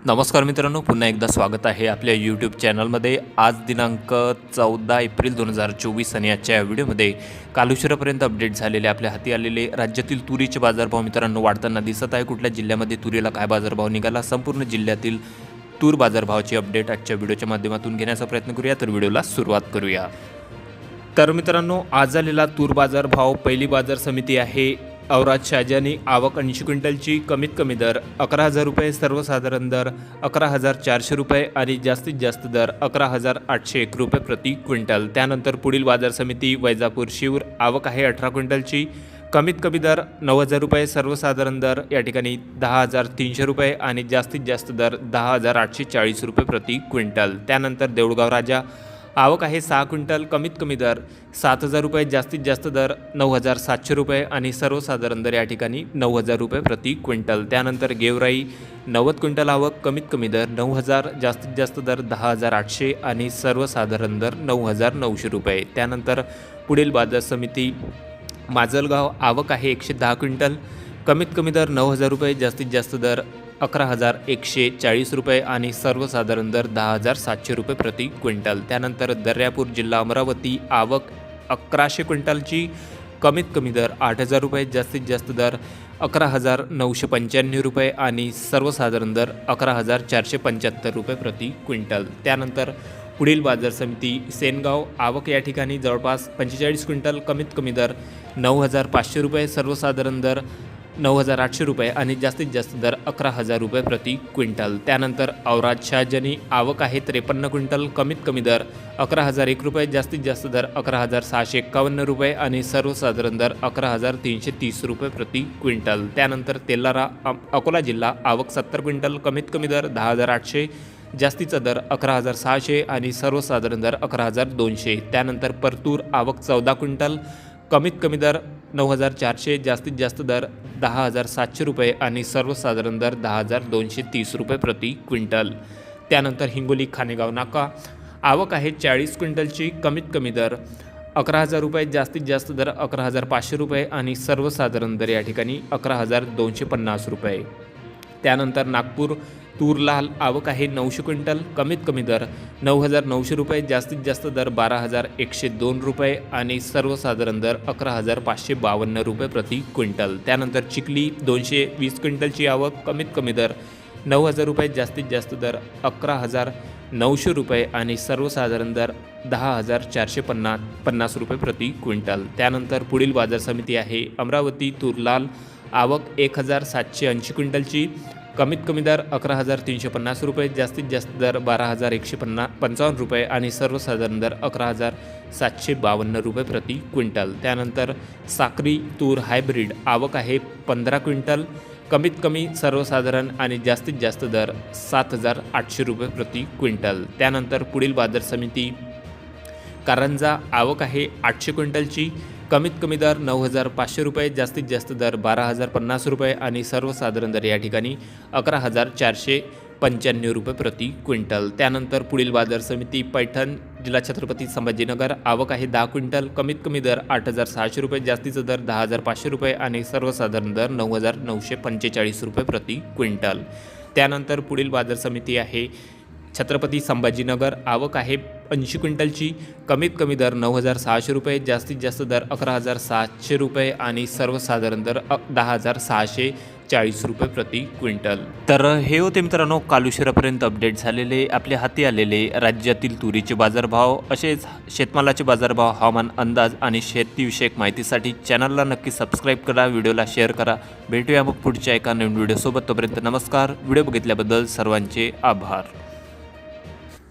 नमस्कार मित्रांनो, पुन्हा एकदा स्वागत आहे आपल्या यूट्यूब चॅनलमध्ये। आज दिनांक 14 एप्रिल 2024 आणि आजच्या व्हिडिओमध्ये काल उशिरापर्यंत अपडेट झालेले आपल्या हाती आलेले राज्यातील तुरीचे बाजारभाव मित्रांनो वाढताना दिसत आहे। कुठल्या जिल्ह्यामध्ये तुरीला काय बाजारभाव निघाला, संपूर्ण जिल्ह्यातील तूर बाजारभावाची अपडेट आजच्या व्हिडिओच्या माध्यमातून घेण्याचा प्रयत्न करूया। तर व्हिडिओला सुरुवात करूया। तर मित्रांनो, आज झालेला तूर बाजारभाव पहिली बाजार समिती आहे औराद शहाजानी। आवक 80 क्विंटलची, कमीत कमी दर 11,000 रुपये, सर्वसाधारण दर 11,400 रुपये आणि जास्तीत जास्त दर 11,801 रुपये प्रति क्विंटल। त्यानंतर पुढील बाजार समिती वैजापूर शिवर। आवक आहे 18 क्विंटलची, कमीत कमी दर 9,000 रुपये, सर्वसाधारण दर या ठिकाणी 10,300 रुपये आणि जास्तीत जास्त दर 10,840 रुपये प्रति क्विंटल। त्यानंतर देऊळगाव राजा। आवक आहे 6 क्विंटल, कमीत कमी दर 7,000 रुपये, जास्तीत जास्त दर 9,700 रुपये आणि सर्वसाधारण दर या ठिकाणी 9,000 रुपये प्रति क्विंटल। त्यानंतर गेवराई 90 क्विंटल आवक, कमीत कमी दर 9,000, जास्तीत जास्त दर 10,800 आणि सर्वसाधारण दर 9,900 रुपये। त्यानंतर पुढील बाजार समिती माजलगाव। आवक आहे 110 क्विंटल, कमीत कमी दर 9,000 रुपये, जास्तीत जास्त दर 11,140 रुपये आणि सर्वसाधारण दर 10,700 रुपये प्रति क्विंटल। त्यानंतर दर्यापूर जिल्हा अमरावती। आवक 1100 क्विंटलची, कमीत कमी दर 8,000 रुपये, जास्तीत जास्त दर 11,995 रुपये आणि सर्वसाधारण दर 11,475 रुपये प्रति क्विंटल। त्यानंतर पुढील बाजार समिती सेनगाव। आवक या ठिकाणी जवळपास 45 क्विंटल, कमीत कमी दर 9,500 रुपये, सर्वसाधारण दर 9,800 रुपये आणि जास्तीत जास्त दर 11,000 रुपये प्रति क्विंटल। त्यानंतर औराद शहाजानी। आवक आहे 53 क्विंटल, कमीत कमी दर 11,001 रुपये, जास्तीत जास्त दर 11,651 रुपये आणि सर्वसाधारण दर 11,330 रुपये प्रति क्विंटल। त्यानंतर तेलारा अकोला जिल्हा। आवक 70 क्विंटल, कमीत कमी दर 10,800, जास्तीचा दर 11,600 आणि सर्वसाधारण दर 11,200। त्यानंतर परतूर। आवक 14 क्विंटल, कमीत कमी दर 9,400, जास्तीत जास्त दर 10,700 रुपये आणि सर्वसाधारण दर 10,230 रुपये प्रति क्विंटल। त्यानंतर हिंगोली खानेगाव नाका। आवक आहे 40 क्विंटलची, कमीत कमी दर 11,000 रुपये, जास्तीत जास्त दर 11,500 रुपये आणि सर्वसाधारण दर या ठिकाणी 11,250 रुपये। त्यानंतर नागपूर तूर लाल। आवक आहे 900 क्विंटल, कमीत कमी दर 9,900 रुपये, जास्तीत जास्त दर 12,102 रुपये आणि सर्वसाधारण दर 11,552 रुपये प्रति क्विंटल। त्यानंतर चिखली 220 क्विंटलची आवक, कमीत कमी दर 9,000 रुपये, जास्तीत जास्त दर 11,900 रुपये आणि सर्वसाधारण दर 10,450 रुपये प्रति क्विंटल। त्यानंतर पुढील बाजार समिती आहे अमरावती तूर लाल। आवक 1,780 क्विंटलची, कमीत कमी दर 11,350 रुपये, जास्तीत जास्त दर 12,155 रुपये आणि सर्वसाधारण दर 11,752 रुपये प्रति क्विंटल। त्यानंतर साक्री तूर हायब्रिड। आवक आहे 15 क्विंटल, कमीत कमी सर्वसाधारण आणि जास्तीत जास्त दर 7,800 रुपये प्रति क्विंटल। त्यानंतर पुढील बाजार समिती कारंजा। आवक आहे 800 क्विंटलची, कमीत कमी दर 9,500 रुपये, जास्तीत जास्त दर 12,050 रुपये आणि सर्वसाधारण दर या ठिकाणी 11,495 रुपये प्रति क्विंटल। त्यानंतर पुढील बाजार समिती पैठण जिल्हा छत्रपती संभाजीनगर। आवक आहे 10 क्विंटल, कमीत कमी दर 8,600 रुपये, जास्तीचा दर 10,500 रुपये आणि सर्वसाधारण दर 9,945 रुपये प्रति क्विंटल। त्यानंतर पुढील बाजार समिती आहे छत्रपती संभाजीनगर। आवक आहे 80 क्विंटलची, कमीत कमी दर 9,600 रुपये, जास्तीत जास्त दर 11,700 रुपये आणि सर्वसाधारण दर 10,640 रुपये प्रति क्विंटल। तर हे होते मित्रांनो काल उशिरापर्यंत अपडेट झालेले आपल्या हाती आलेले राज्यातील तुरीचे बाजारभाव। असेच शेतमालाचे बाजारभाव, हवामान अंदाज आणि शेतीविषयक माहितीसाठी चॅनलला नक्की सबस्क्राईब करा, व्हिडिओला शेअर करा। भेटूया मग पुढच्या एका नवीन व्हिडिओसोबत। तोपर्यंत नमस्कार। व्हिडिओ बघितल्याबद्दल सर्वांचे आभार।